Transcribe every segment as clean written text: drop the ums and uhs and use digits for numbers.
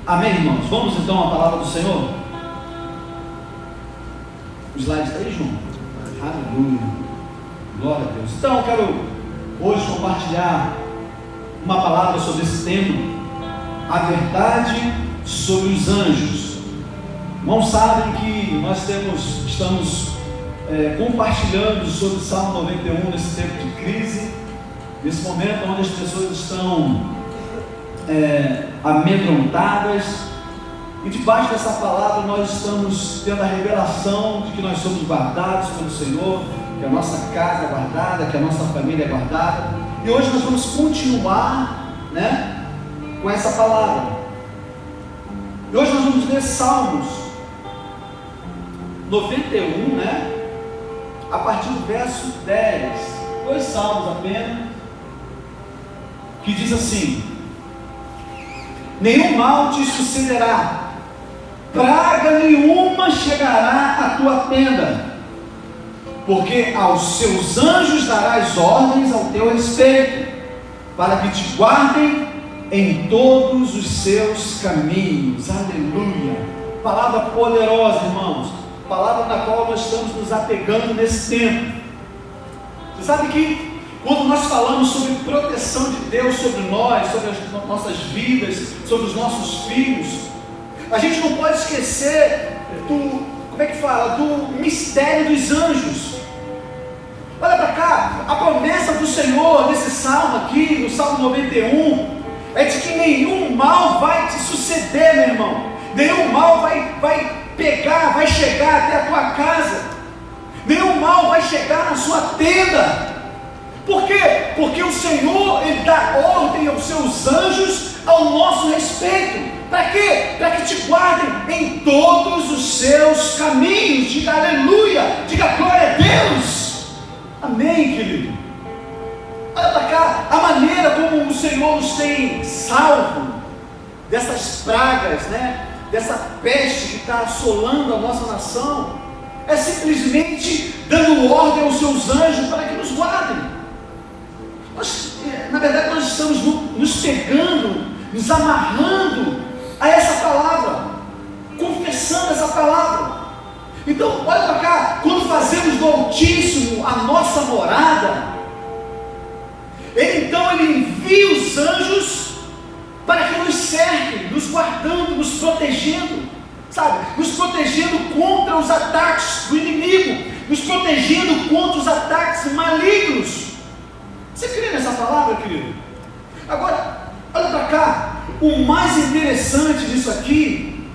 Amém, irmãos? Vamos então à palavra do Senhor? O slide está aí, João? Aleluia, glória a Deus. Então eu quero hoje compartilhar uma palavra sobre esse tema, a verdade sobre os anjos. Irmãos, sabem que nós estamos compartilhando sobre o Salmo 91 nesse tempo de crise, nesse momento onde as pessoas estão amedrontadas, e debaixo dessa palavra nós estamos tendo a revelação de que nós somos guardados pelo Senhor, que a nossa casa é guardada, que a nossa família é guardada. E hoje nós vamos continuar, com essa palavra. E hoje nós vamos ler Salmos 91, a partir do verso 10, 2 salmos apenas, que diz assim: nenhum mal te sucederá, praga nenhuma chegará à tua tenda, porque aos seus anjos darás ordens ao teu respeito, para que te guardem em todos os seus caminhos. Aleluia! Palavra poderosa, irmãos, palavra na qual nós estamos nos apegando nesse tempo. Você sabe que quando nós falamos sobre proteção de Deus sobre nós, sobre as nossas vidas, sobre os nossos filhos, a gente não pode esquecer do mistério dos anjos. Olha para cá, a promessa do Senhor nesse salmo aqui, no Salmo 91, é de que nenhum mal vai te suceder, meu irmão. Nenhum mal vai chegar até a tua casa. Nenhum mal vai chegar na sua tenda. Por quê? Porque o Senhor, Ele dá ordem aos seus anjos ao nosso respeito. Para quê? Para que te guardem em todos os seus caminhos. Diga aleluia, diga glória a Deus. Amém, querido? Olha para cá, a maneira como o Senhor nos tem salvo dessas pragas, dessa peste que está assolando a nossa nação, é simplesmente dando ordem aos seus anjos para que nos guardem. Na verdade, nós estamos nos pegando, nos amarrando a essa palavra, confessando essa palavra. Então, olha para cá, quando fazemos do Altíssimo a nossa morada, Ele envia os anjos para que nos cerquem, nos guardando, nos protegendo, nos protegendo contra os ataques do inimigo, nos protegendo contra os ataques malignos. Você crê nessa palavra, querido? Agora, olha para cá, o mais interessante disso aqui,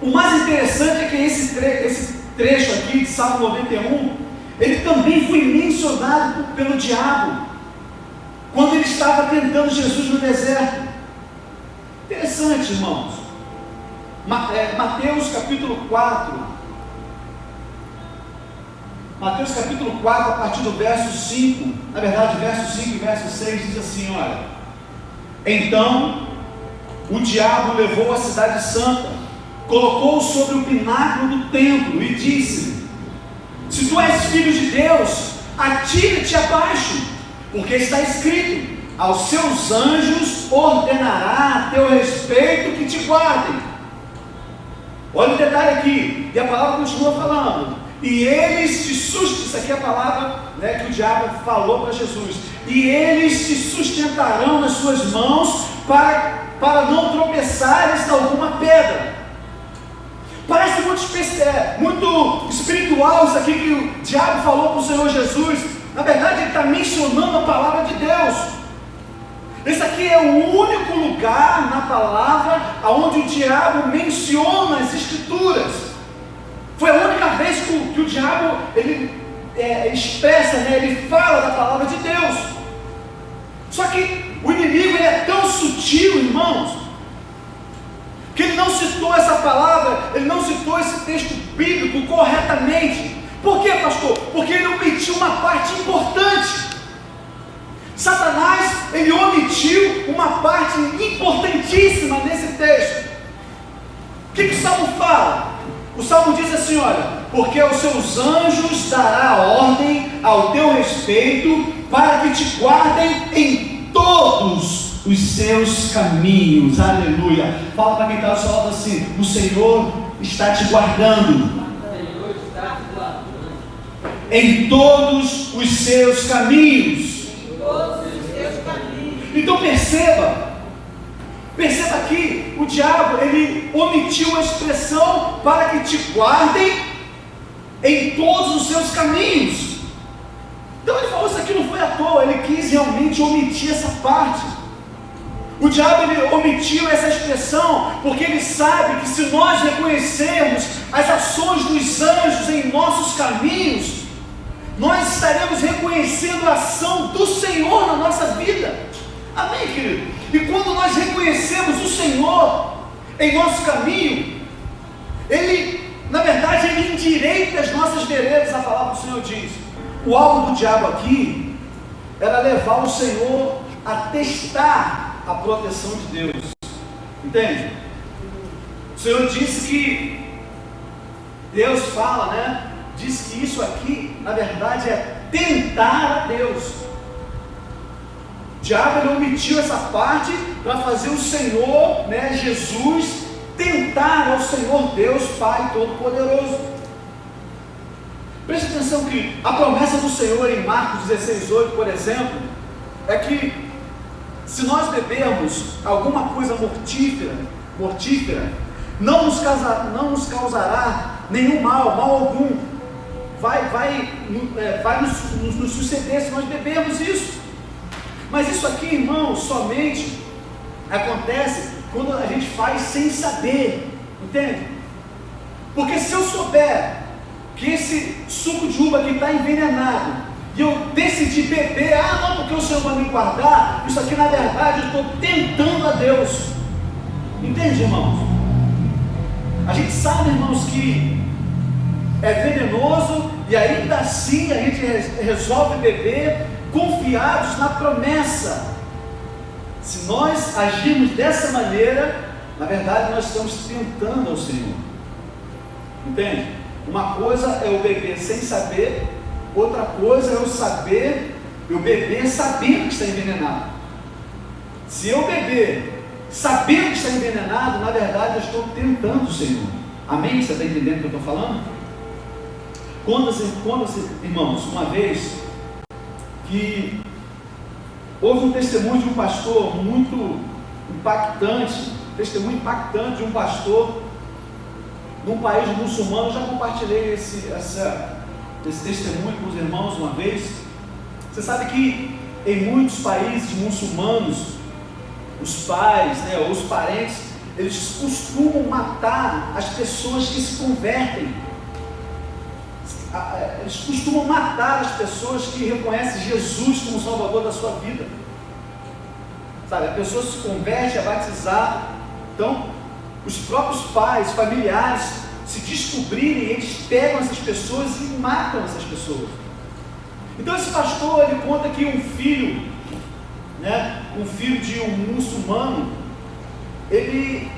é que esse trecho aqui de Salmo 91, ele também foi mencionado pelo diabo, quando ele estava tentando Jesus no deserto. Interessante, irmãos. Mateus capítulo 4, a partir do verso 5, na verdade, verso 5 e verso 6, diz assim: olha, então o diabo levou a cidade santa, colocou-o sobre o pináculo do templo e disse-lhe: se tu és filho de Deus, atira-te abaixo, porque está escrito: aos seus anjos ordenará a teu respeito que te guardem. Olha o detalhe aqui, e a palavra continua falando: e eles te sustentarão. Isso aqui é a palavra que o diabo falou para Jesus: e eles te sustentarão nas suas mãos, para não tropeçares em alguma pedra. Parece muito espiritual isso aqui que o diabo falou para o Senhor Jesus. Na verdade, ele está mencionando a palavra de Deus. Esse aqui é o único lugar na palavra onde o diabo menciona as Escrituras. Foi a única vez que o diabo expressa, ele fala da palavra de Deus. Só que o inimigo ele é tão sutil, irmãos, que ele não citou essa palavra, ele não citou esse texto bíblico corretamente. Por quê, pastor? Porque ele omitiu uma parte importante. Satanás, ele omitiu uma parte importantíssima nesse texto. O que o Salmo fala? O Salmo diz assim, olha: porque aos seus anjos dará ordem ao teu respeito, para que te guardem em todos os seus caminhos. Aleluia. Fala para quem está ao seu lado assim: o Senhor está te guardando em todos os seus caminhos. Então perceba que o diabo, ele omitiu a expressão para que te guardem em todos os seus caminhos. Então ele falou: isso aqui não foi à toa, ele quis realmente omitir essa parte. O diabo, ele omitiu essa expressão porque ele sabe que se nós reconhecermos as ações dos anjos em nossos caminhos, nós estaremos reconhecendo a ação do Senhor na nossa vida. Amém, querido? E quando nós reconhecemos o Senhor em nosso caminho, Ele, na verdade, Ele endireita as nossas veredas. A palavra do Senhor diz. O alvo do diabo aqui era levar o Senhor a testar a proteção de Deus. Entende? O Senhor disse que Deus fala, né? Diz que isso aqui, na verdade, é tentar a Deus. O diabo, ele omitiu essa parte para fazer o Senhor, né, Jesus, tentar ao Senhor Deus Pai Todo-Poderoso. Preste atenção que a promessa do Senhor em Marcos 16:8, por exemplo, é que se nós bebermos alguma coisa mortífera, não nos causará nenhum mal algum. Vai nos suceder se nós bebermos isso. Mas isso aqui, irmão, somente acontece quando a gente faz sem saber, entende? Porque se eu souber que esse suco de uva aqui está envenenado e eu decidir beber, não, porque o Senhor vai me guardar, isso aqui na verdade eu estou tentando a Deus. Entende, irmãos? A gente sabe, irmãos, que é venenoso e ainda assim a gente resolve beber, confiados na promessa. Se nós agirmos dessa maneira, na verdade nós estamos tentando ao Senhor. Entende? Uma coisa é eu beber sem saber, outra coisa é eu beber sabendo que está envenenado. Se eu beber sabendo que está envenenado, na verdade eu estou tentando o Senhor. Amém? Você está entendendo o que eu estou falando? Irmãos, uma vez que houve um testemunho de um pastor muito impactante, de um pastor num país muçulmano. Eu já compartilhei esse testemunho com os irmãos uma vez. Você sabe que em muitos países muçulmanos, os pais, né, ou os parentes, eles costumam matar as pessoas que se convertem. Eles costumam matar as pessoas que reconhecem Jesus como Salvador da sua vida. Sabe, a pessoa se converte, é batizada. Então, os próprios pais, familiares, se descobrirem, eles pegam essas pessoas e matam essas pessoas. Então esse pastor, ele conta que um filho de um muçulmano, ele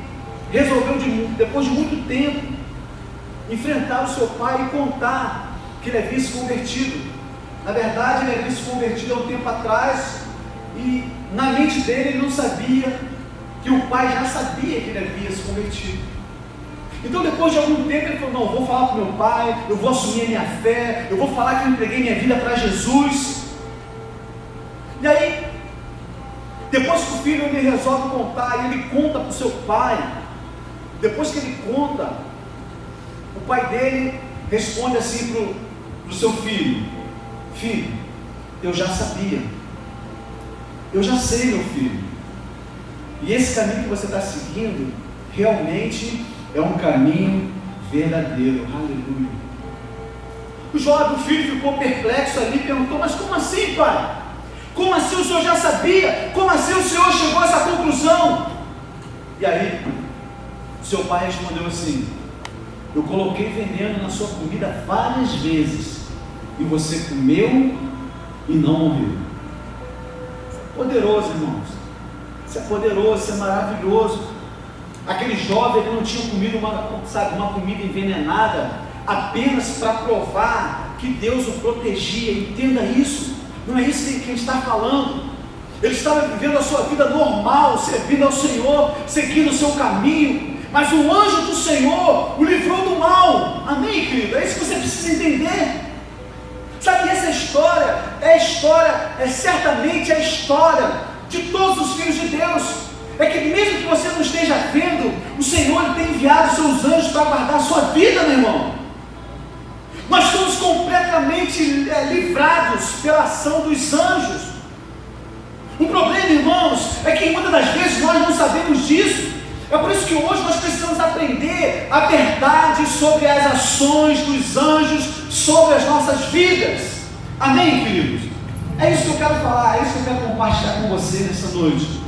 resolveu, depois de muito tempo, enfrentar o seu pai e contar que ele havia se convertido. Na verdade, ele havia se convertido há um tempo atrás, e na mente dele ele não sabia que o pai já sabia que ele havia se convertido. Então depois de algum tempo ele falou: não, eu vou falar para o meu pai, eu vou assumir a minha fé, eu vou falar que eu entreguei minha vida para Jesus. E aí, depois que o filho ele resolve contar, ele conta para o seu pai. Depois que ele conta, o pai dele responde assim para o seu filho: filho, eu já sabia, eu já sei, meu filho, e esse caminho que você está seguindo realmente é um caminho verdadeiro. Aleluia. O filho ficou perplexo ali e perguntou: mas como assim, pai? Como assim o senhor já sabia? Como assim o senhor chegou a essa conclusão? E aí, seu pai respondeu assim: eu coloquei veneno na sua comida várias vezes, e você comeu e não morreu. Isso é poderoso, irmãos. Isso é poderoso, isso é maravilhoso. Aquele jovem, ele não tinha comido uma comida envenenada apenas para provar que Deus o protegia. Entenda isso. Não é isso que a gente está falando. ele estava vivendo a sua vida normal, servindo ao Senhor, seguindo o seu caminho, mas o anjo do Senhor o livrou do mal. Amém, querido? É isso que você precisa entender. Sabe, essa história é certamente a história de todos os filhos de Deus. É que mesmo que você não esteja vendo, o Senhor ele tem enviado seus anjos para guardar a sua vida, meu irmão. Nós somos completamente livrados pela ação dos anjos. O problema, irmãos, é que muitas das vezes nós não sabemos disso. É por isso que hoje nós precisamos aprender a verdade sobre as ações dos anjos sobre as nossas vidas. Amém, queridos? É isso que eu quero falar, é isso que eu quero compartilhar com você nessa noite.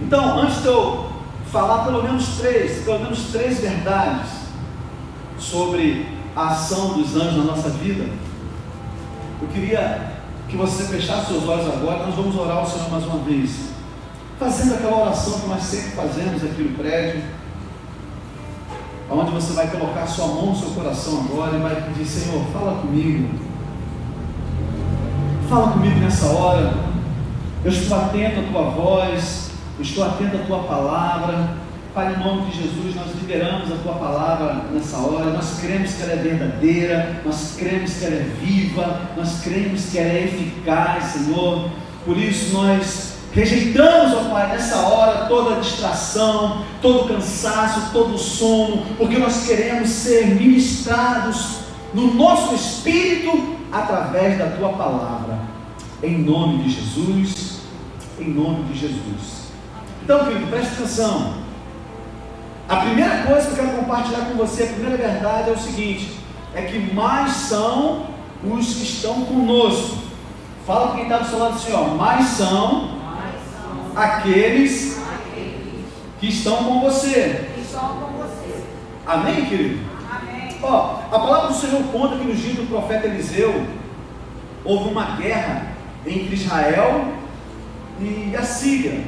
Então, antes de eu falar pelo menos três verdades sobre a ação dos anjos na nossa vida, eu queria que você fechasse seus olhos agora. Nós vamos orar ao Senhor mais uma vez, fazendo aquela oração que nós sempre fazemos aqui no prédio, onde você vai colocar sua mão no seu coração agora e vai pedir: Senhor, fala comigo nessa hora. Eu estou atento à tua voz, eu estou atento à tua palavra. Pai, em nome de Jesus, nós liberamos a tua palavra nessa hora. Nós cremos que ela é verdadeira, nós cremos que ela é viva, nós cremos que ela é eficaz, Senhor. Por isso nós rejeitamos, ó Pai, nessa hora toda distração, todo cansaço, todo sono, porque nós queremos ser ministrados no nosso espírito através da tua palavra, em nome de Jesus, em nome de Jesus. Então, querido, preste atenção. A primeira coisa que eu quero compartilhar com você, a primeira verdade é o seguinte: é que mais são os que estão conosco. Fala para quem está do seu lado assim, ó: mais são aqueles que estão com você. Amém, querido? Amém. Ó, a palavra do Senhor conta que nos dias do profeta Eliseu houve uma guerra entre Israel e a Síria.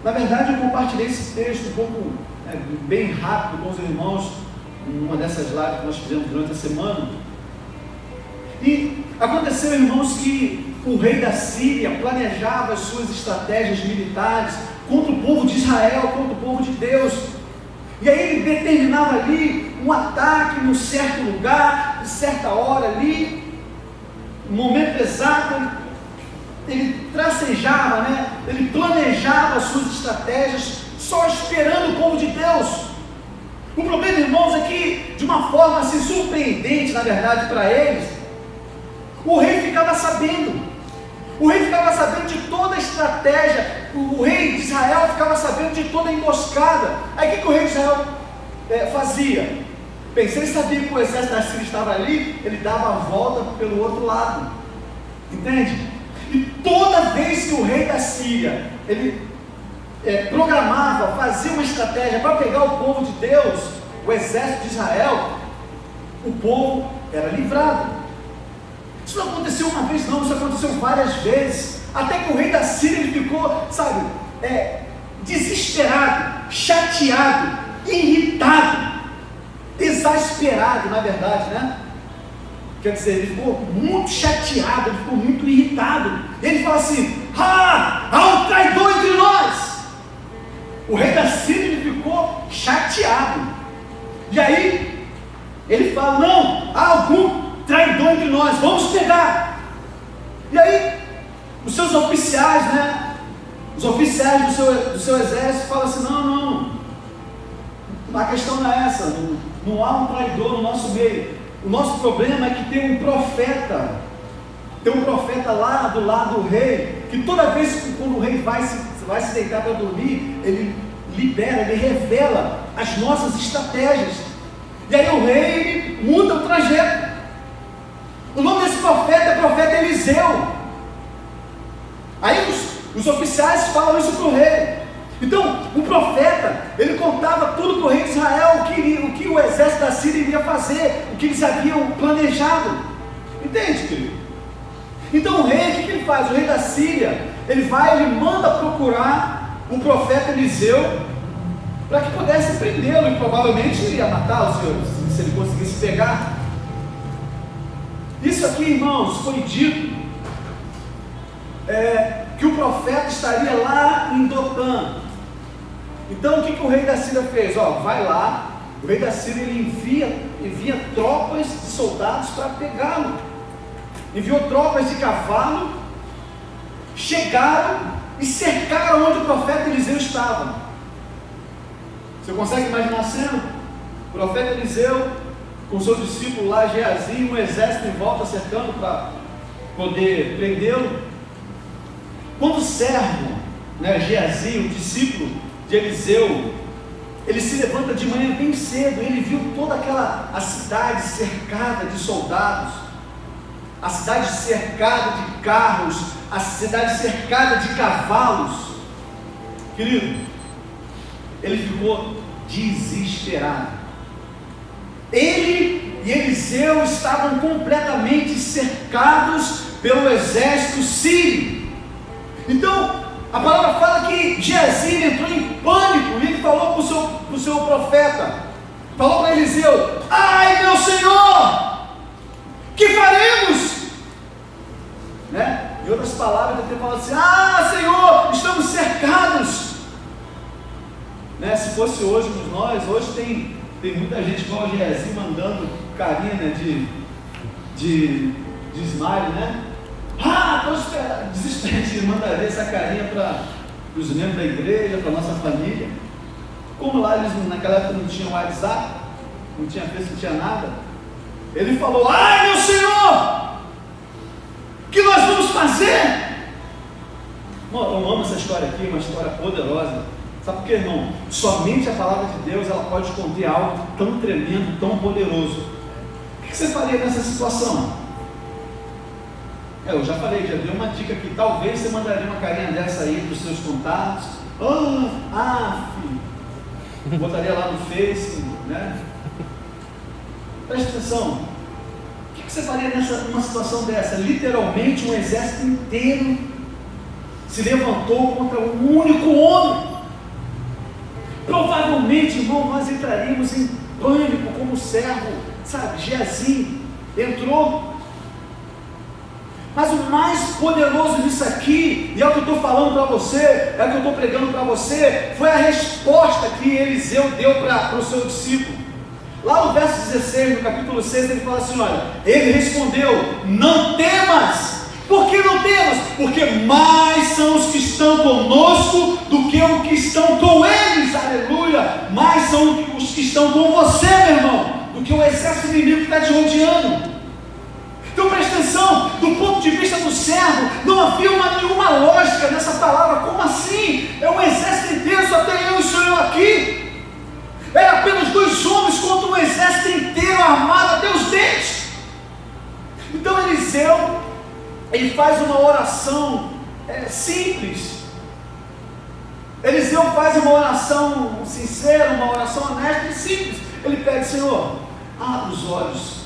Na verdade, eu compartilhei esse texto um pouco bem rápido com os irmãos numa dessas lives que nós fizemos durante a semana. E aconteceu, irmãos, que o rei da Síria planejava as suas estratégias militares contra o povo de Israel, contra o povo de Deus. E aí ele determinava ali um ataque num certo lugar, em certa hora ali, no momento exato. Ele tracejava, ele planejava as suas estratégias, só esperando o povo de Deus. O problema, irmãos, é que, de uma forma assim surpreendente, na verdade, para eles, o rei ficava sabendo. O rei ficava sabendo de toda a estratégia. O rei de Israel ficava sabendo de toda a emboscada. Aí o que o rei de Israel fazia? Bem, se ele sabia que o exército da Síria estava ali, ele dava a volta pelo outro lado. Entende? E toda vez que o rei da Síria, ele programava, fazia uma estratégia para pegar o povo de Deus, o exército de Israel, o povo era livrado. Isso não aconteceu uma vez não, isso aconteceu várias vezes, até que o rei da Síria ele ficou, desesperado, chateado, irritado, exasperado, na verdade, Quer dizer, ele ficou muito chateado, ele ficou muito irritado. Ele fala assim: há um traidor entre nós. O rei da Síria ele ficou chateado. E aí, ele fala: não, há algum traidor entre nós, vamos pegar. E aí, os seus oficiais, os oficiais do seu exército falam assim: não, a questão não é essa, não há um traidor no nosso meio. O nosso problema é que tem um profeta lá do lado do rei, que toda vez que quando o rei vai se deitar para dormir, ele libera, ele revela as nossas estratégias. E aí o rei muda o trajeto. O nome desse profeta é profeta Eliseu. Aí os oficiais falam isso para o rei. Então, o profeta, ele contava tudo para o rei de Israel, o que o exército da Síria iria fazer, o que eles haviam planejado. Entende, querido? Então o rei, o que ele faz? O rei da Síria, ele manda procurar o profeta Eliseu, para que pudesse prendê-lo, e provavelmente iria matá-lo, se ele conseguisse pegar. Isso aqui, irmãos, foi dito que o profeta estaria lá em Dotã. Então o que o rei da Síria fez? Vai lá. O rei da Síria ele envia tropas de soldados para pegá-lo. Enviou tropas de cavalo, chegaram e cercaram onde o profeta Eliseu estava. Você consegue imaginar a cena? O profeta Eliseu, com seu discípulo lá, Geazi, um exército em volta cercando para poder prendê-lo. Quando o servo, Geazi, o discípulo de Eliseu, ele se levanta de manhã bem cedo, ele viu toda a cidade cercada de soldados, a cidade cercada de carros, a cidade cercada de cavalos. Querido, ele ficou desesperado. Ele e Eliseu estavam completamente cercados pelo exército sírio. Então, a palavra fala que Geazi entrou em pânico e ele falou para o seu profeta, falou para Eliseu: ai meu senhor, que faremos? Em outras palavras, ele falou assim: Senhor, estamos cercados. Se fosse hoje tem muita gente igual a Geazi mandando carinha de smile, estou esperando, desistente, mandaria essa carinha para os membros da igreja, para a nossa família. Como lá eles naquela época não tinham WhatsApp, não tinha Facebook, não tinha nada, ele falou: ai meu senhor, o que nós vamos fazer? Eu amo essa história aqui, uma história poderosa. Sabe por quê, irmão? Somente a palavra de Deus ela pode conter algo tão tremendo, tão poderoso. O que você faria nessa situação? Eu já falei, já dei uma dica aqui. Talvez você mandaria uma carinha dessa aí para os seus contatos. Filho. Botaria lá no Face, Preste atenção. O que você faria numa situação dessa? Literalmente um exército inteiro se levantou contra um único homem. Provavelmente, irmão, nós entraríamos em pânico como servo, Geazi entrou. Mas o mais poderoso nisso aqui, e é o que eu estou falando para você, é o que eu estou pregando para você, foi a resposta que Eliseu deu para o seu discípulo. Lá no verso 16, no capítulo 6, ele fala assim: olha, ele respondeu: não temas. Por que não temas? Porque mais são os que estão conosco do que os que estão com eles, aleluia. Mais são os que estão com você, meu irmão, do que o exército inimigo que está te rodeando. Então presta atenção, do ponto de vista do servo, não havia nenhuma lógica nessa palavra. Como assim? É um exército inteiro, só tem eu e o Senhor aqui. Era apenas 2 homens contra um exército inteiro armado até os dentes. Então Eliseu, ele faz uma oração simples. Eliseu faz uma oração sincera, uma oração honesta e simples. Ele pede: Senhor, abre os olhos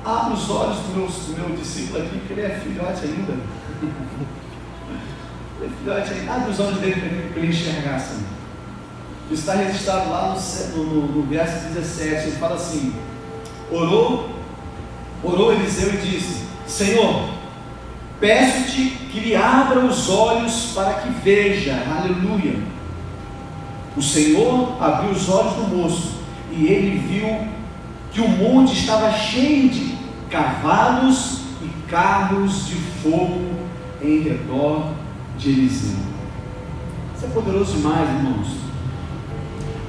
do meu discípulo aqui, porque ele é filhote ainda. Abre os olhos dele para ele enxergar, Senhor. Isso está registrado lá no verso 17. Ele fala assim: orou Eliseu e disse: Senhor, peço-te que lhe abra os olhos para que veja. Aleluia. O Senhor abriu os olhos do moço e ele viu que o monte estava cheio de cavalos e carros de fogo em redor de Eliseu. Isso é poderoso demais, irmãos.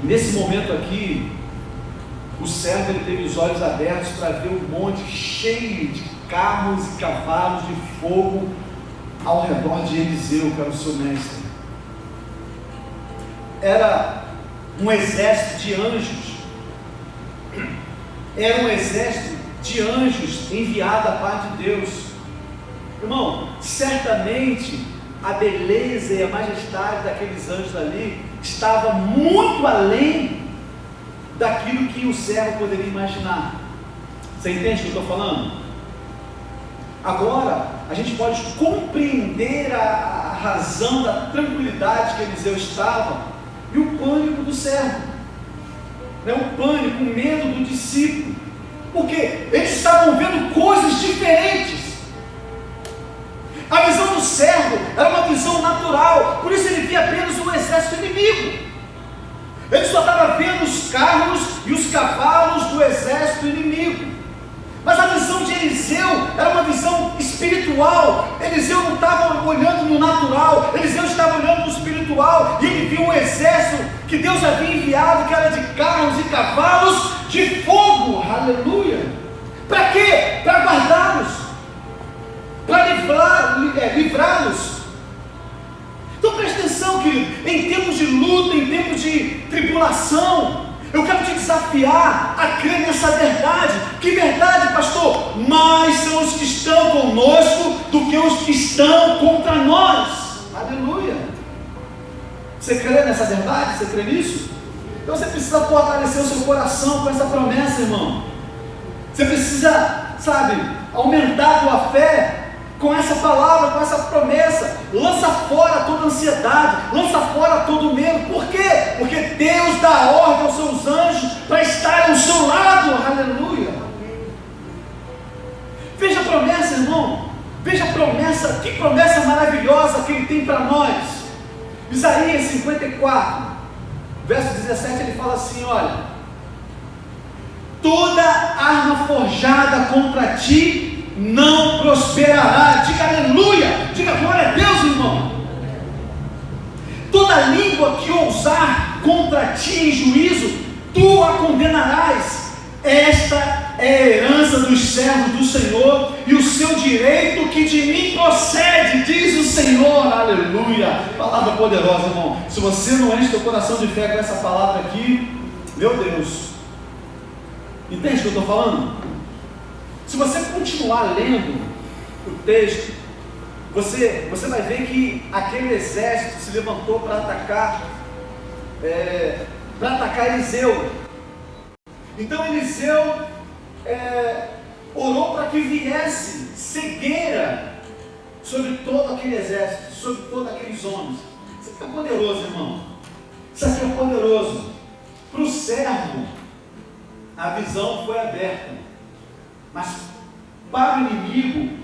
Nesse momento aqui, o servo ele teve os olhos abertos para ver o monte cheio de carros e cavalos de fogo ao redor de Eliseu, que era o seu mestre. Era um exército de anjos. Era um exército de anjos enviado da parte de Deus. Irmão, certamente a beleza e a majestade daqueles anjos ali estava muito além daquilo que o servo poderia imaginar. Você entende o que eu estou falando? Agora, a gente pode compreender a razão da tranquilidade que Eliseu estava e o pânico do servo, o pânico, o medo do discípulo, porque eles estavam vendo coisas diferentes. A visão do servo era uma visão natural, por isso ele via apenas um exército inimigo. Ele só estava vendo os carros e os cavalos do exército inimigo. Mas a visão de Eliseu era uma visão espiritual. Eliseu não estava olhando no natural, Eliseu estava olhando no espiritual, e ele viu um exército que Deus havia enviado, que era de carros e cavalos de fogo. Aleluia! Para quê? Para guardá-los, para livrá-los. Então preste atenção, querido, em tempos de luta, em tempos de tribulação, eu quero te desafiar a crer nessa verdade. Que verdade, pastor? Mais são os que estão conosco do que os que estão contra nós. Aleluia! Você crê nessa verdade? Você crê nisso? Então você precisa fortalecer o seu coração com essa promessa, irmão. Você precisa, aumentar a tua fé com essa palavra, com essa promessa. Lança fora toda ansiedade, lança fora todo medo. Por quê? Porque Deus dá ordem aos seus anjos para estarem ao seu lado. Aleluia! Veja a promessa, irmão. Veja a promessa, que promessa maravilhosa que Ele tem para nós. Isaías 54, verso 17, ele fala assim: olha, toda arma forjada contra ti não prosperará. Diga aleluia, diga glória a Deus, irmão. Toda língua que ousar contra ti em juízo, tu a condenarás. Esta é a herança dos servos do Senhor e o seu direito que de mim procede, diz o Senhor. Aleluia. Palavra poderosa, irmão. Se você não enche teu coração de fé com essa palavra aqui, meu Deus, entende o que eu estou falando? Se você continuar lendo o texto, você vai ver que aquele exército se levantou para atacar Eliseu. Então Eliseu orou para que viesse cegueira sobre todo aquele exército, sobre todos aqueles homens. Isso aqui é poderoso, irmão. Isso aqui é poderoso. Para o servo, a visão foi aberta, mas para o inimigo,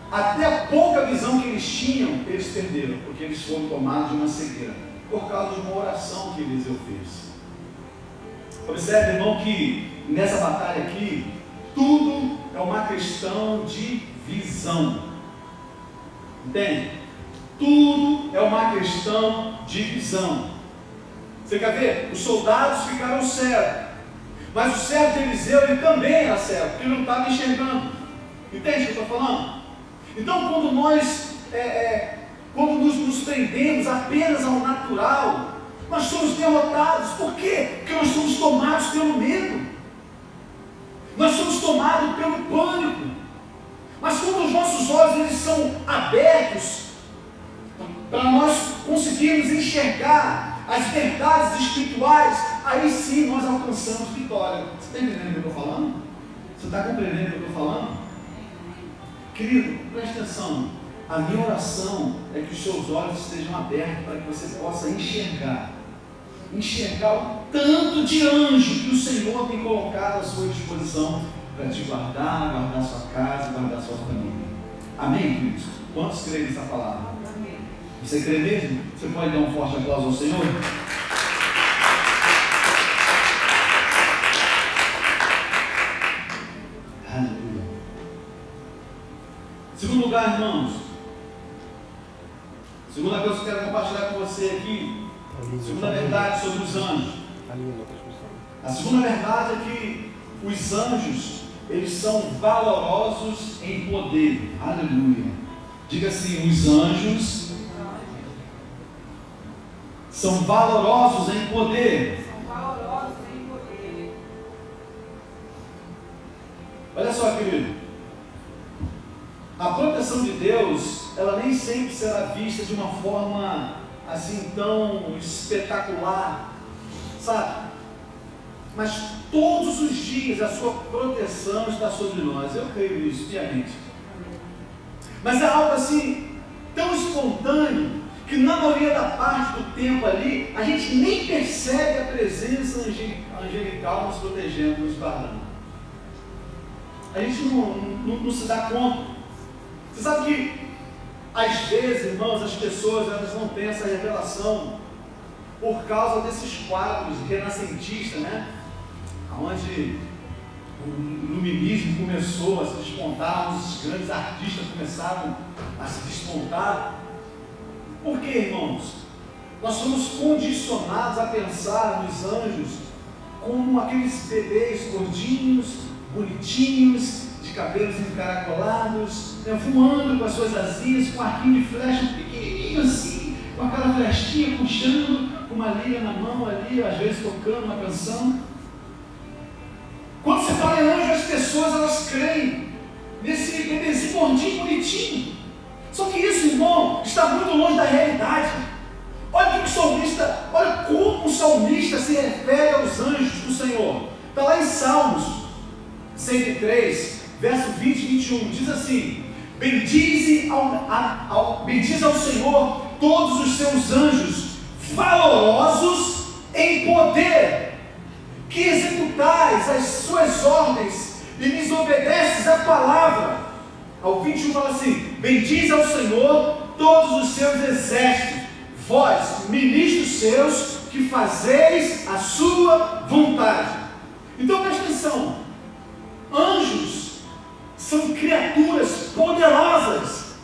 até a pouca visão que eles tinham, eles perderam, porque eles foram tomados de uma cegueira, por causa de uma oração que Eliseu fez. Observe, irmão, que nessa batalha aqui, tudo é uma questão de visão. Entende? Tudo é uma questão de visão. Você quer ver? Os soldados ficaram cegos, mas o servo de Eliseu, ele também era cego, porque ele não estava enxergando. Entende o que eu estou falando? Então, quando nós nos prendemos apenas ao natural, nós somos derrotados. Por quê? Porque nós somos tomados pelo medo, nós somos tomados pelo pânico. Mas quando os nossos olhos eles são abertos, para nós conseguirmos enxergar as verdades espirituais, aí sim nós alcançamos vitória. Você está entendendo o que eu estou falando? Você está compreendendo o que eu estou falando? Querido, preste atenção. A minha oração é que os seus olhos estejam abertos para que você possa enxergar o tanto de anjo que o Senhor tem colocado à sua disposição para te guardar sua casa, guardar sua família. Amém, queridos? Quantos creem nessa palavra? Amém. Você crê mesmo? Você pode dar um forte aplauso ao Senhor? Aleluia. Segundo lugar, irmãos, segunda coisa que eu quero compartilhar com você aqui, segunda verdade sobre os anjos. A segunda verdade é que os anjos, eles são valorosos em poder. Aleluia. Diga assim: os anjos são valorosos em poder. Olha só, querido, a proteção de Deus, ela nem sempre será vista de uma forma assim tão espetacular, sabe? Mas todos os dias a sua proteção está sobre nós. Eu creio nisso piamente. Mas é algo assim tão espontâneo que na maioria da parte do tempo ali a gente nem percebe a presença angelical nos protegendo, nos guardando. A gente não se dá conta. Você sabe que Às vezes, irmãos, as pessoas elas não têm essa revelação por causa desses quadros renascentistas, né? Onde o iluminismo começou a se despontar, os grandes artistas começaram a se despontar. Por quê, irmãos? Nós somos condicionados a pensar nos anjos como aqueles bebês gordinhos, bonitinhos, de cabelos encaracolados, né, voando com as suas asinhas, com um arquinho de flecha pequenininho assim, com aquela flechinha puxando, com uma lira na mão ali, às vezes tocando uma canção. Quando você fala em anjo, as pessoas elas creem nesse bebezinho gordinho, bonitinho. Só que isso, irmão, está muito longe da realidade. Olha o salmista, olha como o salmista se refere aos anjos do Senhor. Está lá em Salmos 103, verso 20 e 21, diz assim: bendize ao Senhor todos os seus anjos, valorosos em poder, que executais as suas ordens e lhes obedeces a palavra. Ao 21 fala assim: bendize ao Senhor todos os seus exércitos, vós, ministros seus, que fazeis a sua vontade. Então presta atenção, anjos são criaturas poderosas,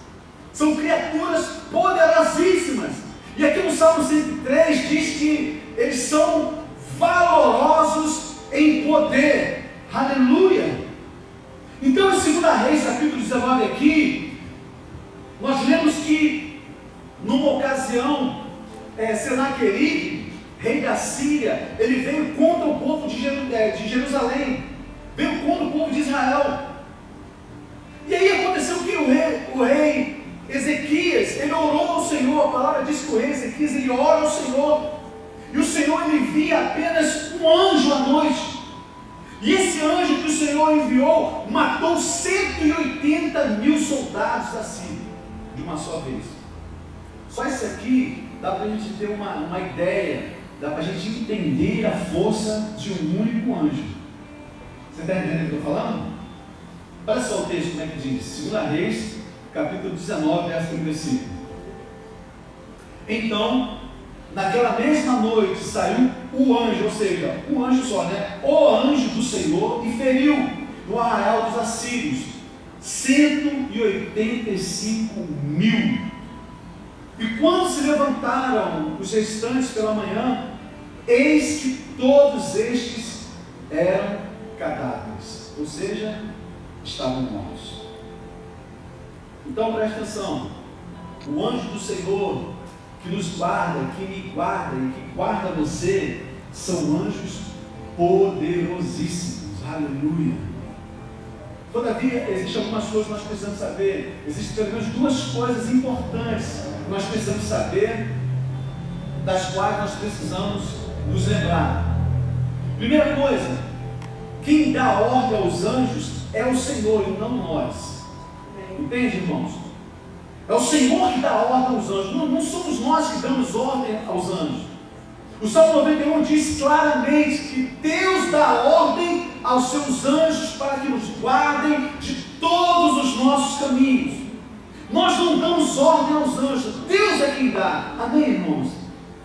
são criaturas poderosíssimas, e aqui no Salmo 103 diz que eles são valorosos em poder. Aleluia! Então em 2 Reis capítulo 19 aqui, nós lemos que numa ocasião, Senaqueribe, rei da Síria, ele veio contra o povo de Jerusalém, veio contra o povo de Israel. E aí aconteceu que o rei Ezequias, ele orou ao Senhor. A palavra diz que o rei Ezequias, ele ora ao Senhor, e o Senhor ele envia apenas um anjo à noite. E esse anjo que o Senhor enviou matou 180 mil soldados da Síria de uma só vez. Só isso aqui dá para a gente ter uma ideia, dá para a gente entender a força de um único anjo. Você está entendendo o que eu estou falando? Olha só o texto como é que diz, 2 Reis, capítulo 19, verso 35. Então, naquela mesma noite saiu o anjo, ou seja, um anjo só, né? O anjo do Senhor, e feriu no arraial dos assírios 185 mil. E quando se levantaram os restantes pela manhã, eis que todos estes eram cadáveres, ou seja, estavam mortos. Então preste atenção, o anjo do Senhor que nos guarda, que me guarda e que guarda você, são anjos poderosíssimos. Aleluia! Todavia, existem algumas coisas que nós precisamos saber. Existem pelo menos duas coisas importantes que nós precisamos saber, das quais nós precisamos nos lembrar. Primeira coisa, quem dá ordem aos anjos é o Senhor e não nós. Entende, irmãos? É o Senhor que dá ordem aos anjos, não somos nós que damos ordem aos anjos. O Salmo 91 diz claramente que Deus dá ordem aos seus anjos para que nos guardem de todos os nossos caminhos. Nós não damos ordem aos anjos, Deus é quem dá. Amém, irmãos?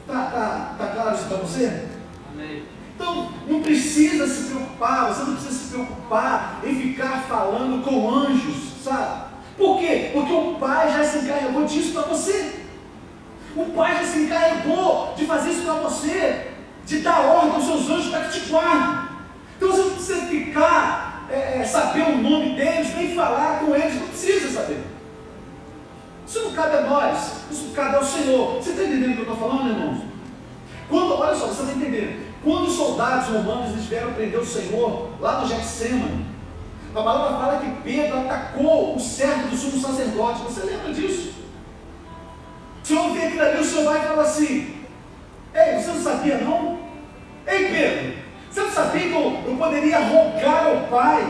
Tá claro isso para você? Amém. Então, não precisa se preocupar, você não precisa se preocupar em ficar falando com anjos, sabe? Por quê? Porque o Pai já se encarregou disso para você. O Pai já se encarregou de fazer isso para você, de dar ordem aos seus anjos para que te guardem. Então você não precisa ficar, saber o nome deles, nem falar com eles, não precisa saber. Isso não cabe a nós, isso cabe ao Senhor. Você está entendendo o que eu estou falando, irmãos? Olha só, você está entendendo? Quando os soldados romanos eles vieram prender o Senhor, lá no Getsêmani, a palavra fala que Pedro atacou o servo do sumo sacerdote. Você lembra disso? O Senhor vê aquilo ali, o Senhor vai e fala assim: ei, você não sabia não? Ei Pedro, você não sabia que eu poderia rogar ao Pai,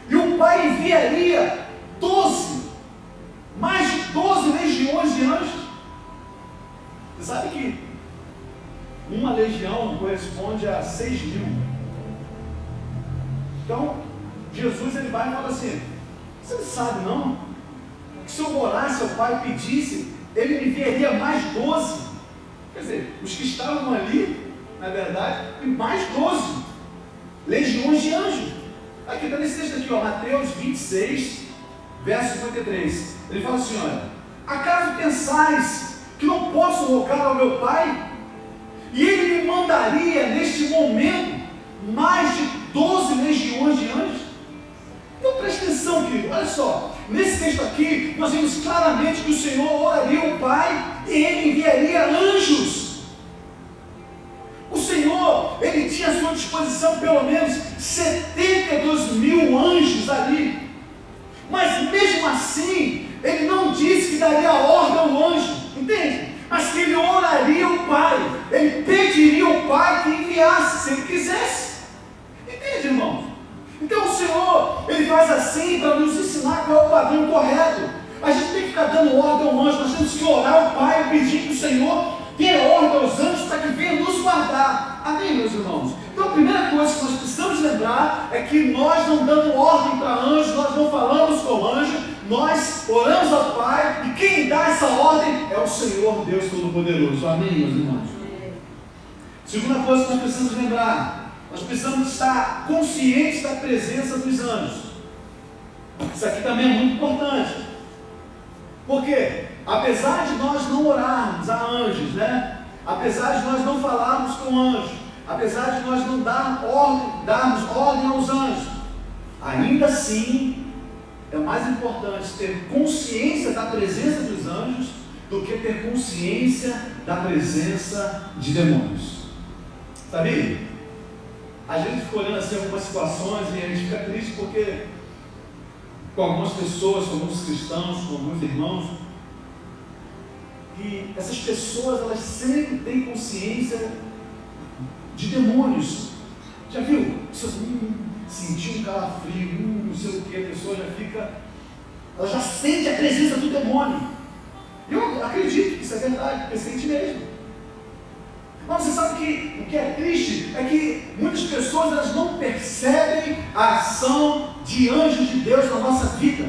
e o Pai enviaria mais de 12 legiões de anjos? Você sabe que uma legião corresponde a 6.000. Então, Jesus ele vai e fala assim: você não sabe não? que se eu orasse ao Pai e pedisse, Ele me enviaria mais 12. Quer dizer, os que estavam ali, na verdade, e mais 12 legiões de anjos. Aqui está nesse texto aqui, ó, Mateus 26, verso 53. Ele fala assim, olha: acaso pensais que não posso rogar ao meu Pai, e Ele me mandaria neste momento mais de 12 legiões de anjos? Então preste atenção, querido, olha só, nesse texto aqui, nós vemos claramente que o Senhor oraria ao Pai e Ele enviaria anjos. O Senhor, Ele tinha à sua disposição pelo menos 72 mil anjos ali, mas mesmo assim, Ele não disse que daria ordem ao anjo, entende? Mas que Ele oraria ao Pai, Ele pediria ao Pai que enviasse, se Ele quisesse, entende, irmão? Então o Senhor, Ele faz assim para nos ensinar qual é o padrão correto. A gente tem que ficar dando ordem ao anjo, nós temos que orar ao Pai e pedir que o Senhor dê ordem aos anjos para que venham nos guardar. Amém, meus irmãos? Então a primeira coisa que nós precisamos lembrar é que nós não damos ordem para anjos, nós não falamos com o anjo, nós oramos ao Pai, e quem dá essa ordem é o Senhor Deus Todo-Poderoso. Amém, meus irmãos? Segunda coisa que nós precisamos lembrar: nós precisamos estar conscientes da presença dos anjos. Isso aqui também é muito importante. Porque, apesar de nós não orarmos a anjos, né? Apesar de nós não falarmos com anjos, apesar de nós não darmos ordem aos anjos, ainda assim, é mais importante ter consciência da presença dos anjos do que ter consciência da presença de demônios. Sabia? A gente fica olhando assim algumas situações e a gente fica triste porque com algumas pessoas, com alguns cristãos, com alguns irmãos, e essas pessoas, elas sempre têm consciência de demônios. Já viu? Sentiu um calafrio, não sei o que, a pessoa já fica, ela já sente a presença do demônio. Eu acredito que isso é verdade, porque sente mesmo. Mas você sabe que o que é triste é que muitas pessoas, elas não percebem a ação de anjos de Deus na nossa vida.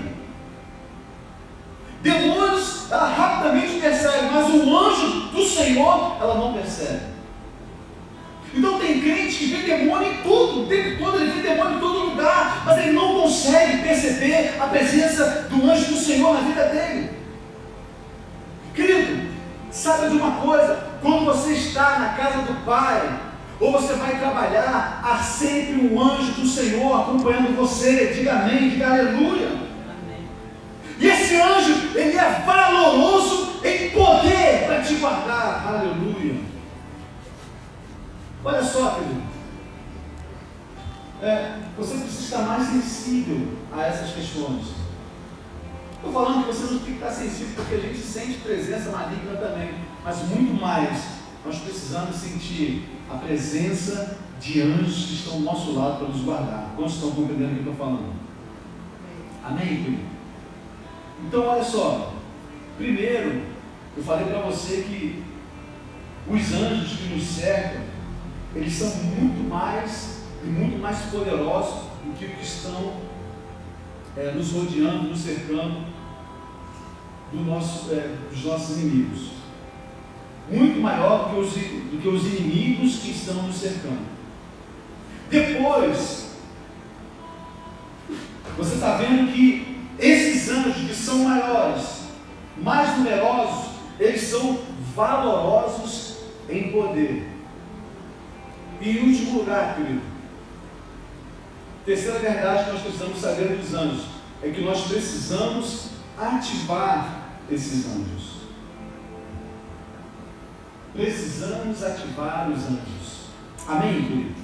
Demônios, ela rapidamente percebe, mas o anjo do Senhor, ela não percebe. Então tem crente que vê demônio em tudo, o tempo todo ele vê demônio em todo lugar, mas ele não consegue perceber a presença do anjo do Senhor na vida dele. Querido, saiba de uma coisa: quando você está na casa do Pai, ou você vai trabalhar, há sempre um anjo do Senhor acompanhando você. Diga amém, diga aleluia. Amém. E esse anjo, ele é valoroso em poder para te guardar. Aleluia. Olha só, querido, você precisa estar mais sensível a essas questões. Estou falando que você não tem que estar sensível porque a gente sente presença maligna também, mas muito mais nós precisamos sentir a presença de anjos que estão ao nosso lado para nos guardar. Quantos estão compreendendo o que eu estou falando? Amém, querido? Então olha só, primeiro eu falei para você que os anjos que nos cercam, eles são muito mais poderosos do que os que estão nos rodeando, nos cercando dos nossos inimigos. Muito maior do que os inimigos que estão nos cercando. Depois, você está vendo que esses anjos que são maiores, mais numerosos, eles são valorosos em poder. E em último lugar, querido, terceira verdade que nós precisamos saber dos anjos é que nós precisamos ativar esses anjos. Precisamos ativar os anjos. Amém, querido?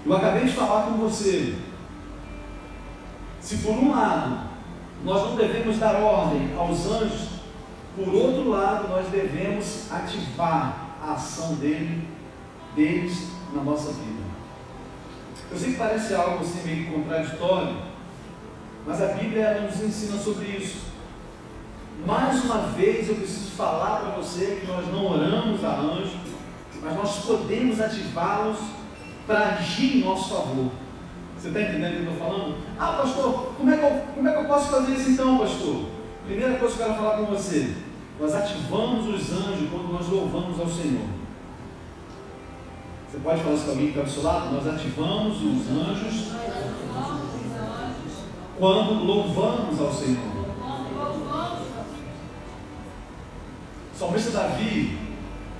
Eu acabei de falar com você. Se por um lado nós não devemos dar ordem aos anjos, por outro lado nós devemos ativar a ação deles na nossa vida. Eu sei que parece algo assim meio contraditório, mas a Bíblia ela nos ensina sobre isso. Mais uma vez eu preciso falar para você que nós não oramos a anjos, mas nós podemos ativá-los para agir em nosso favor. Você está entendendo o que eu estou falando? Ah, pastor, como é que eu posso fazer isso então, pastor? Primeira coisa que eu quero falar com você: nós ativamos os anjos quando nós louvamos ao Senhor. Você pode falar isso com alguém que está do seu lado? Nós ativamos os anjos quando louvamos ao Senhor. O salmista Davi,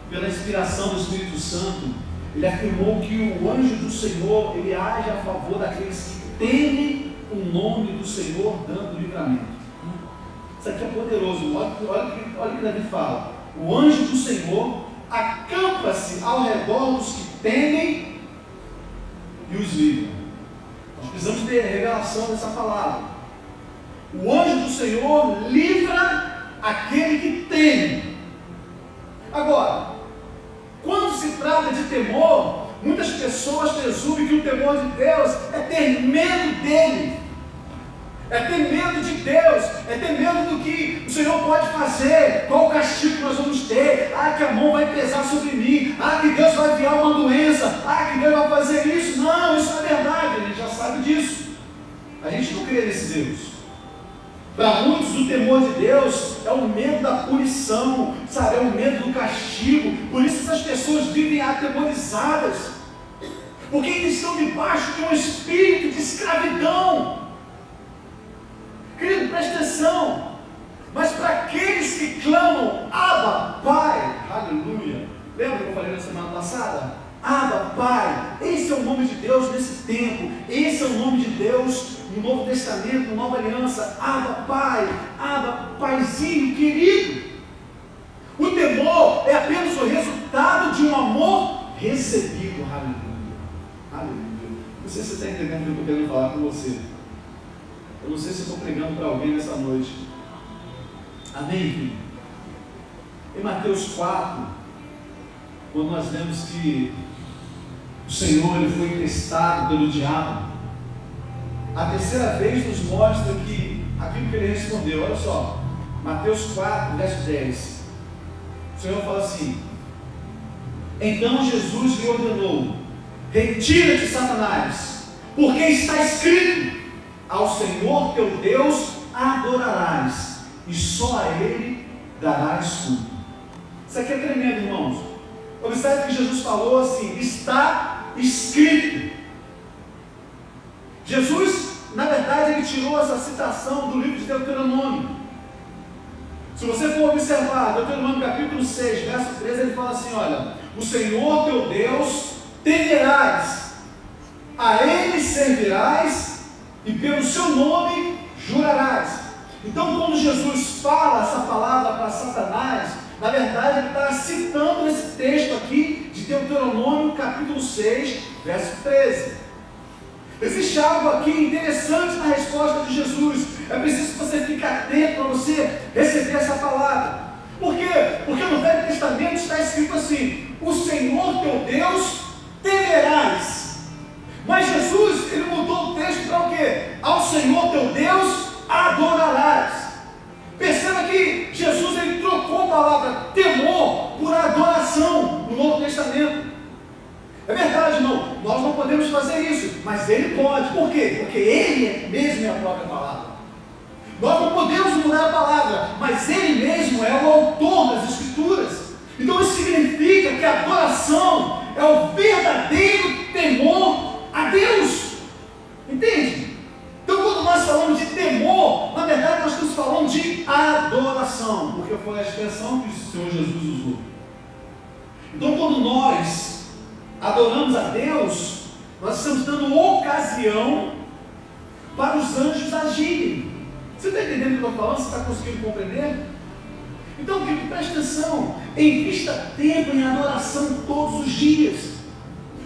pela inspiração do Espírito Santo, ele afirmou que o anjo do Senhor, ele age a favor daqueles que temem o nome do Senhor, dando livramento. Isso aqui é poderoso. Olha o que Davi fala: o anjo do Senhor acampa-se ao redor dos que temem e os livra. Nós precisamos ter revelação dessa palavra. O anjo do Senhor livra aquele que teme. Agora, quando se trata de temor, muitas pessoas presumem que o temor de Deus é ter medo dele, é ter medo de Deus, é ter medo do que o Senhor pode fazer, qual o castigo que nós vamos ter, que a mão vai pesar sobre mim, que Deus vai enviar uma doença, que Deus vai fazer isso. Não, isso não é verdade, a gente já sabe disso. A gente não crê nesse Deus. Para muitos, o temor de Deus é o medo da punição, sabe? É o medo do castigo. Por isso essas pessoas vivem atemorizadas, porque eles estão debaixo de um espírito de escravidão. Querido, presta atenção. Mas para aqueles que clamam Abba, Pai, aleluia. Lembra que eu falei na semana passada? Abba, Pai, esse é o nome de Deus nesse tempo, esse é o nome de Deus no Novo Testamento, na Nova Aliança. Abba, Pai, Abba, Paizinho querido. O temor é apenas o resultado de um amor recebido. Aleluia, aleluia. Não sei se você está entendendo o que eu estou querendo falar com você. Eu não sei se estou pregando para alguém nessa noite. Amém? Em Mateus 4, quando nós lemos que o Senhor ele foi testado pelo diabo, a terceira vez nos mostra que aquilo que ele respondeu. Olha só, Mateus 4, verso 10. O Senhor fala assim: então Jesus lhe ordenou: retira-te, Satanás, porque está escrito: ao Senhor teu Deus adorarás, e só a Ele darás culto. Isso aqui é tremendo, irmãos. Observe que Jesus falou assim: está escrito. Jesus, na verdade, ele tirou essa citação do livro de Deuteronômio. Se você for observar, Deuteronômio capítulo 6, verso 13, ele fala assim: olha, o Senhor teu Deus temerás, a Ele servirás, e pelo seu nome jurarás. Então, quando Jesus fala essa palavra para Satanás, na verdade ele está citando esse texto aqui de Deuteronômio capítulo 6, verso 13. Existe algo aqui interessante na resposta de Jesus. É preciso que você fique atento para você receber essa palavra. Por quê? Porque no Velho Testamento está escrito assim: o Senhor teu Deus temerás. Mas Jesus, ele mudou o texto para o quê? Ao Senhor teu Deus adorarás. Perceba que Jesus ele trocou a palavra temor por adoração no Novo Testamento. É verdade, irmão, nós não podemos fazer isso, mas Ele pode. Por quê? Porque Ele mesmo é a própria palavra. Nós não podemos mudar a palavra, mas Ele mesmo é o autor das Escrituras. Então isso significa que a adoração é o verdadeiro temor a Deus. Entende? Então quando nós falamos de temor, na verdade nós estamos falando de adoração, porque foi a expressão que o Senhor Jesus usou. Então quando nós adoramos a Deus, nós estamos dando ocasião para os anjos agirem. Você está entendendo o que eu estou falando? Você está conseguindo compreender? Então, querido, preste atenção. Invista tempo em adoração todos os dias.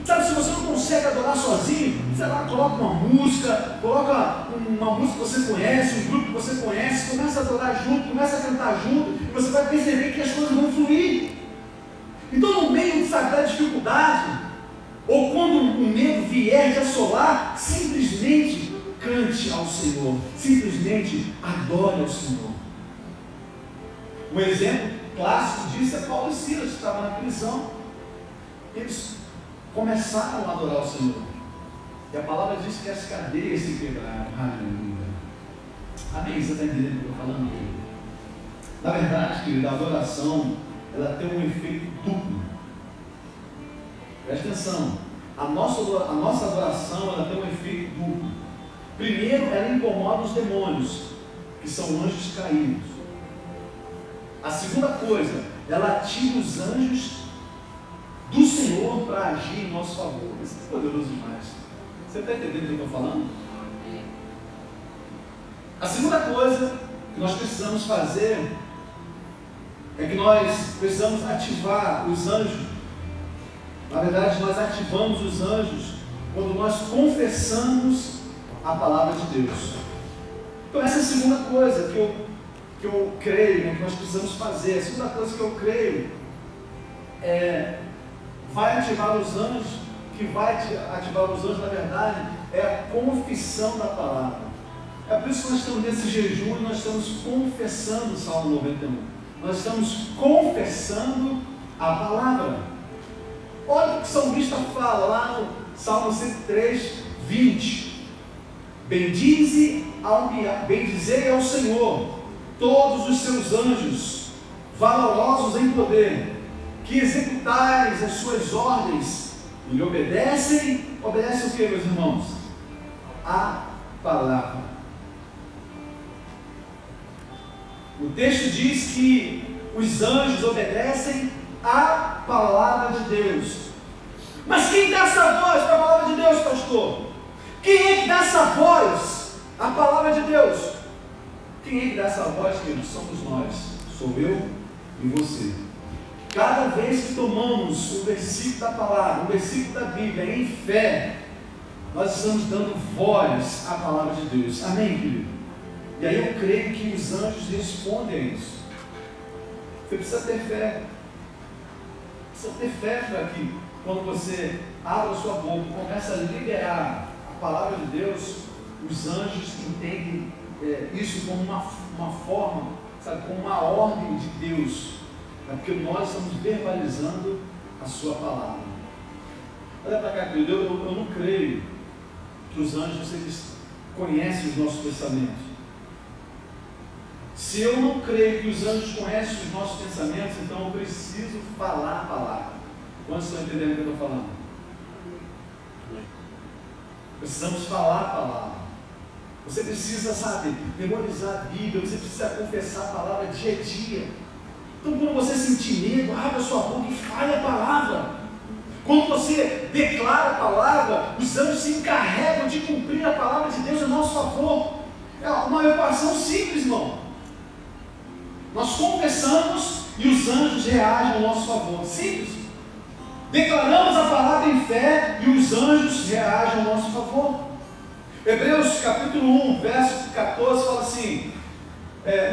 Sabe, se você não consegue adorar sozinho, sei lá, coloca uma música que você conhece, um grupo que você conhece, começa a adorar junto, começa a cantar junto, e você vai perceber que as coisas vão fluir. Então, no meio da dificuldade, ou quando o medo vier de assolar, simplesmente cante ao Senhor, simplesmente adore ao Senhor. Um exemplo clássico disso é Paulo e Silas, que estavam na prisão. Eles começaram a adorar o Senhor. E a palavra diz que as cadeias se quebraram. Aleluia. Amém? Você está entendendo o que eu estou falando? Na verdade, querido, a adoração, ela tem um efeito duplo. Presta atenção. A nossa adoração, ela tem um efeito duplo. Primeiro, ela incomoda os demônios, que são anjos caídos. A segunda coisa, ela ativa os anjos do Senhor para agir em nosso favor. Isso é poderoso demais. Você está entendendo o que eu estou falando? A segunda coisa que nós precisamos fazer é que nós precisamos ativar os anjos. Na verdade, nós ativamos os anjos quando nós confessamos a palavra de Deus. Então essa é a segunda coisa que eu creio, né, que nós precisamos fazer. A segunda coisa que eu creio vai ativar os anjos, que vai ativar os anjos, na verdade, é a confissão da palavra. É por isso que nós estamos nesse jejum e nós estamos confessando o Salmo 91. Nós estamos confessando a palavra. Olha o que o salmista fala lá no Salmo 103, 20. Bendizei ao Senhor todos os seus anjos, valorosos em poder, que executais as suas ordens e lhe obedecem. Obedecem o que, meus irmãos? A palavra. O texto diz que os anjos obedecem a palavra de Deus. Mas quem dá essa voz para a palavra de Deus, pastor? Quem é que dá essa voz à palavra de Deus? Quem é que dá essa voz, queridos? Somos nós. Sou eu e você. Cada vez que tomamos o versículo da palavra, o versículo da Bíblia em fé, nós estamos dando voz à palavra de Deus. Amém, querido? E aí eu creio que os anjos respondem a isso. Você precisa ter fé. Precisa ter fé para que quando você abre a sua boca e começa a liberar a palavra de Deus, os anjos entendem isso como uma forma, sabe, como uma ordem de Deus. É porque nós estamos verbalizando a sua palavra. Olha para cá, querido, eu não creio que os anjos eles conhecem os nossos pensamentos. Se eu não creio que os anjos conhecem os nossos pensamentos, então eu preciso falar a palavra. Quantos estão entendendo o que eu estou falando? Precisamos falar a palavra. Você precisa, sabe, memorizar a Bíblia, você precisa confessar a palavra dia a dia. Então quando você sentir medo, abra a sua boca e fale a palavra. Quando você declara a palavra, os anjos se encarregam de cumprir a palavra de Deus a nosso favor. É uma equação simples, irmão. Nós confessamos e os anjos reagem ao nosso favor. Simples. Declaramos a palavra em fé e os anjos reagem ao nosso favor. Hebreus capítulo 1, verso 14 fala assim: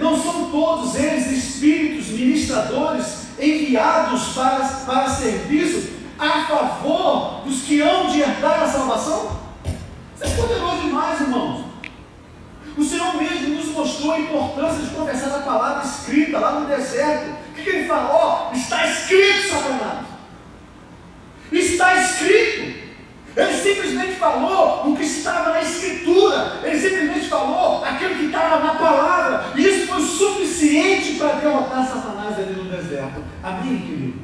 não são todos eles espíritos ministradores enviados para serviço a favor dos que hão de herdar a salvação? Isso é poderoso demais, irmãos. O Senhor mesmo nos mostrou a importância de confessar a palavra escrita lá no deserto. O que ele falou? Está escrito, Satanás. Está escrito. Ele simplesmente falou o que estava na Escritura. Ele simplesmente falou aquilo que estava na palavra. E isso foi suficiente para derrotar Satanás ali no deserto. Amém, querido?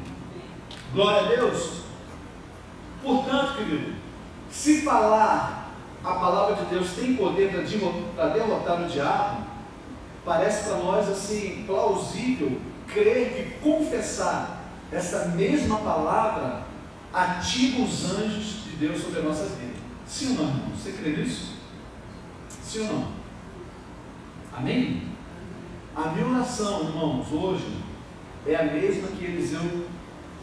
Glória a Deus. Portanto, querido, se falar a palavra de Deus tem poder para derrotar o diabo, parece para nós assim plausível crer que confessar essa mesma palavra ativa os anjos de Deus sobre a nossa vida. Sim ou não, irmão? Você crê nisso? Sim ou não? Amém? A minha oração, irmãos, hoje é a mesma que Eliseu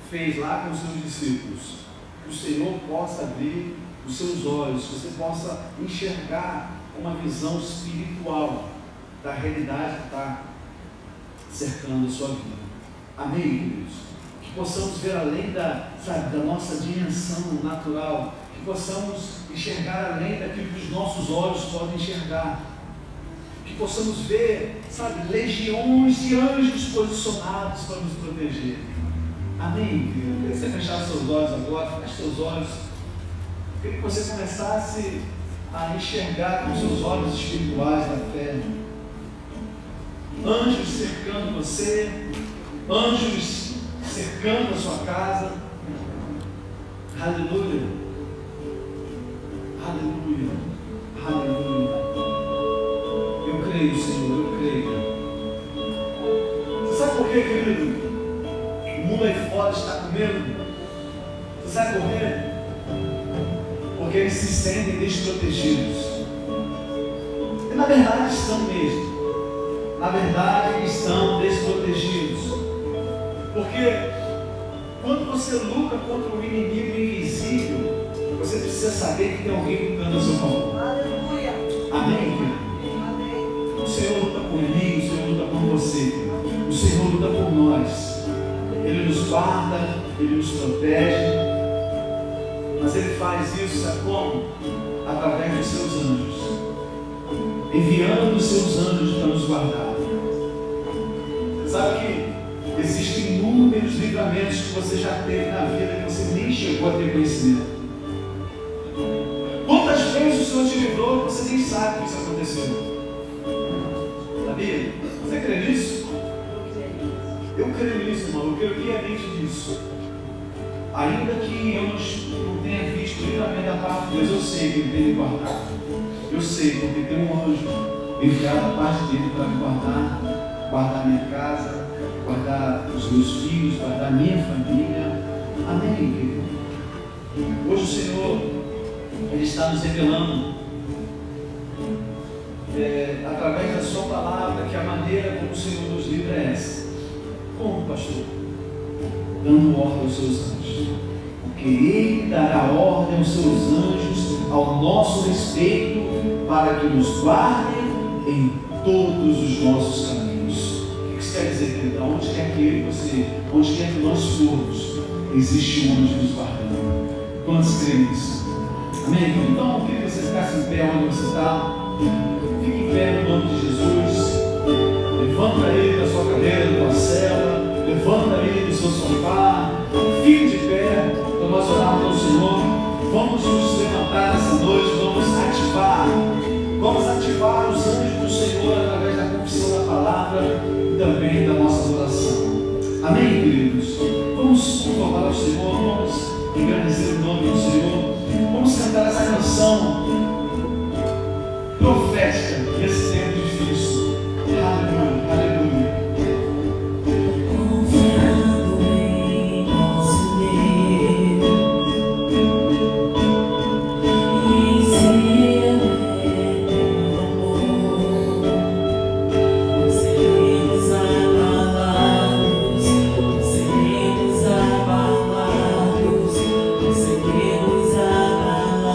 fez lá com os seus discípulos. Que o Senhor possa abrir os seus olhos, que você possa enxergar uma visão espiritual da realidade que está cercando a sua vida. Amém, queridos? Que possamos ver além da nossa dimensão natural, que possamos enxergar além daquilo que os nossos olhos podem enxergar, que possamos ver, legiões de anjos posicionados para nos proteger. Amém, querido? Queria que você fechasse seus olhos agora, feche seus olhos. queria que você começasse a enxergar com seus olhos espirituais da fé. Anjos cercando você, anjos cercando a sua casa. Aleluia, aleluia, aleluia. Eu creio, Senhor, eu creio. Você sabe por quê, querido? O mundo aí fora está com medo. Você sabe por quê? Porque eles se sentem desprotegidos. E na verdade estão mesmo. Na verdade estão desprotegidos. Porque quando você luta contra um inimigo invisível, você precisa saber que tem alguém lutando a seu favor. Aleluia. Amém, querido? Amém. O Senhor luta por mim, o Senhor luta por você, querido. O Senhor luta por nós. Ele nos guarda, Ele nos protege. Mas Ele faz isso, sabe como? Através dos seus anjos. Enviando os seus anjos para nos guardar. Sabe que existem inúmeros livramentos que você já teve na vida que você nem chegou a ter conhecimento. Quantas vezes o Senhor te livrou e você nem sabe que isso aconteceu? Sabia? Você crê nisso? Eu creio nisso, irmão. Eu creio piamente nisso. Ainda que eu não tenha visto o livramento da parte de Deus, eu sei que Ele tem me guardado. Eu sei, porque tem um anjo enviado da parte dele para me guardar, guardar minha casa, guardar os meus filhos, guardar minha família. Amém, querido? Hoje o Senhor, Ele está nos revelando, através da sua palavra, que a maneira como o Senhor nos livra é essa. Como, pastor? Dando ordem aos seus anjos. Porque Ele dará ordem aos seus anjos ao nosso respeito, para que nos guardem em todos os nossos caminhos. O que isso quer dizer, querido? Onde quer que nós formos, existe um anjo nos guardando. Quantos creem nisso? Amém, querido? Então, eu queria que você ficasse em pé onde você está. Fique em pé no nome de Jesus. Levanta ele da sua cadeira, da tua cela. Levanta ele do seu sofá. Fique de pé para nós orarmos ao Senhor. Vamos nos levantar essa noite. Vamos ativar os anjos do Senhor através da confissão da palavra e também da nossa adoração. Amém, queridos? Vamos louvar ao Senhor. Vamos engrandecer o nome do Senhor. Vamos cantar essa canção profética nesse tempo difícil. Aleluia, aleluia. Confiando em nosso Deus, em seu amor, não seremos abalados, não seremos abalados, não seremos abalados.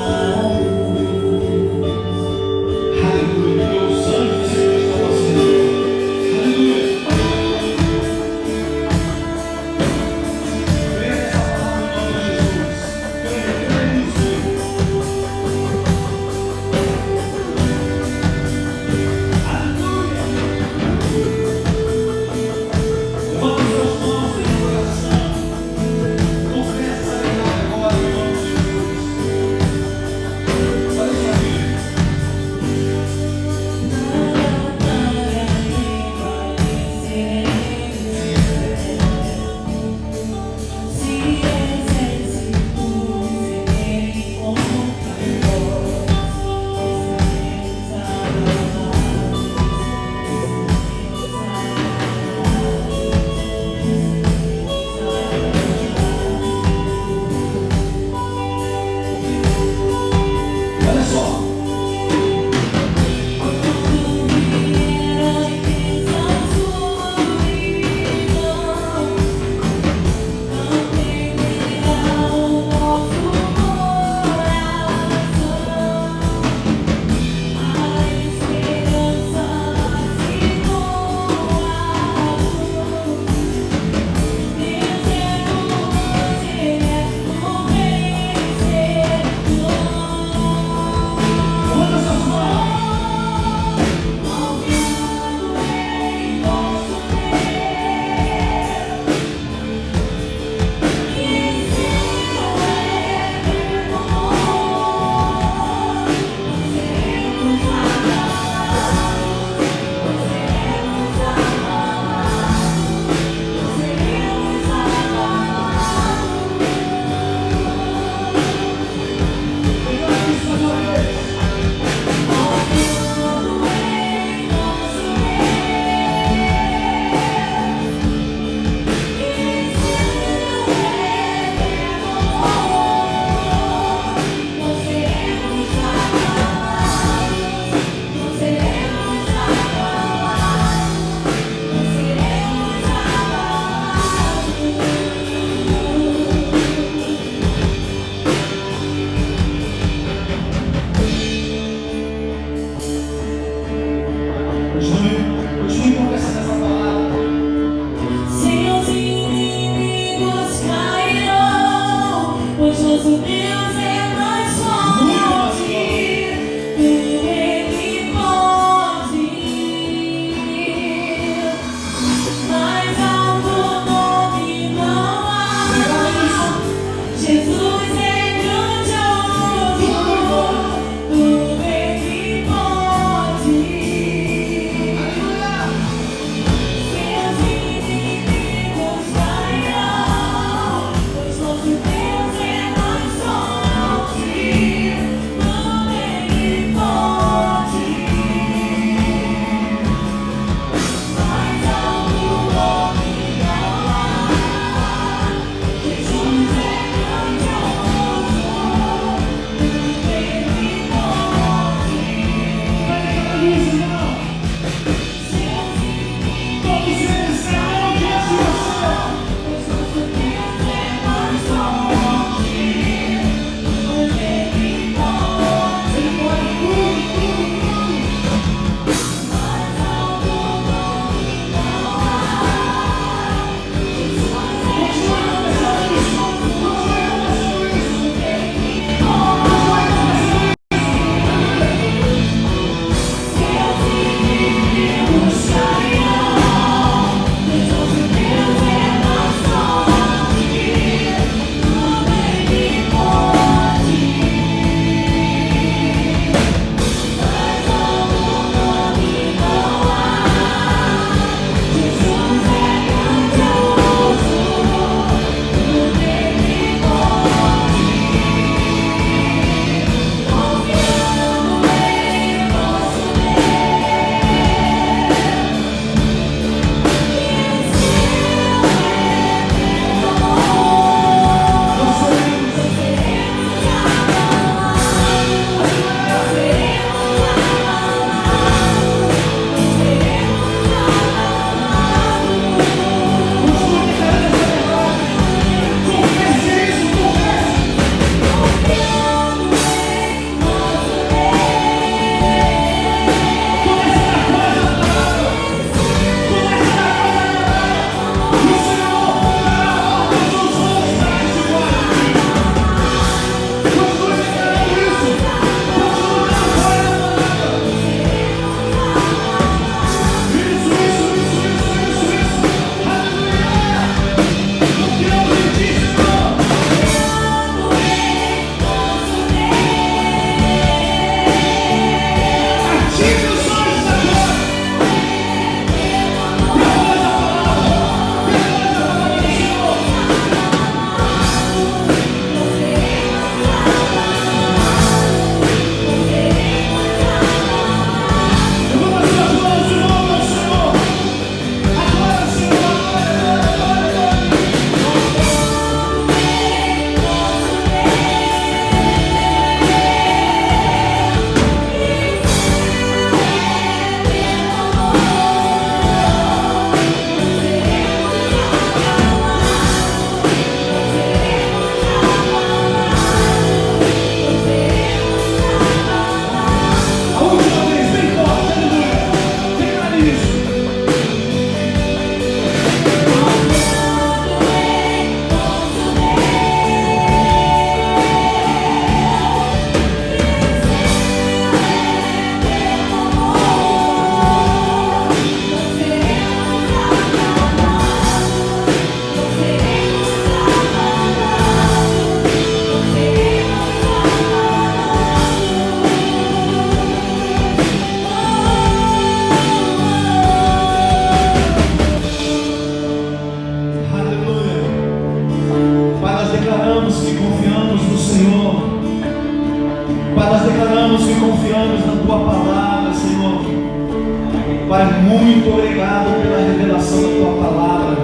Pai, muito obrigado pela revelação da tua palavra,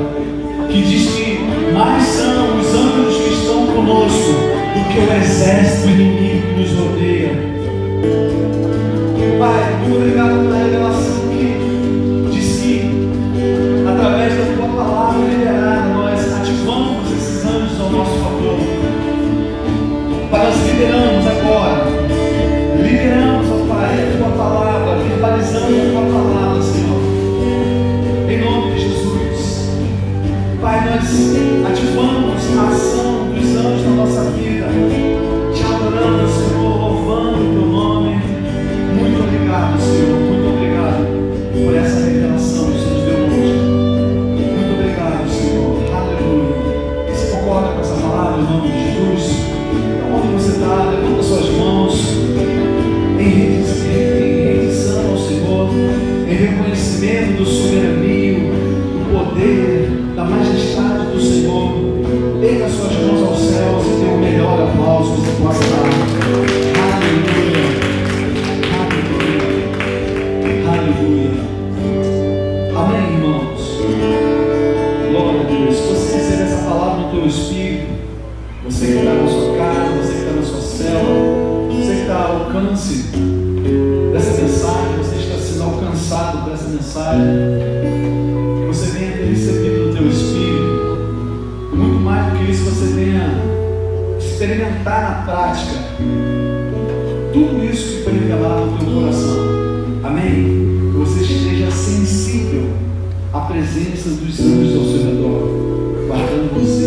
que diz que mais são os anjos que estão conosco do que o exército inimigo que nos rodeia. Pai, muito obrigado pela revelação que diz que através da tua palavra liberada nós ativamos esses anjos ao nosso favor. Pai, nós liberamos agora, ó Pai, a tua palavra, verbalizando a tua palavra, Senhor, em nome de Jesus. Pai, nós ativamos a ação dos anjos na nossa vida, te adorando, Senhor, louvando o teu nome. Muito obrigado, Senhor, muito obrigado por essa revelação que o Senhor nos deu hoje. Muito obrigado, Senhor, aleluia. Você concorda com essa palavra em nome de Jesus? Então, onde você está, levanta suas mãos em rendição ao Senhor, em reconhecimento do soberania, do poder, da majestade do Senhor. Erga suas mãos aos céus e dê o melhor aplauso que você possa dar. Aleluia, aleluia, aleluia. Amém, irmãos? Glória a Deus. Se você receber essa palavra no teu espírito, você que está na sua casa, você que está na sua célula, você que está ao alcance dessa mensagem, você está sendo alcançado por essa mensagem, que você venha ter recebido no teu espírito. Muito mais do que isso, você venha experimentar na prática tudo isso que foi revelado no teu coração. Amém? Que você esteja sensível à presença dos anjos ao seu redor, guardando você.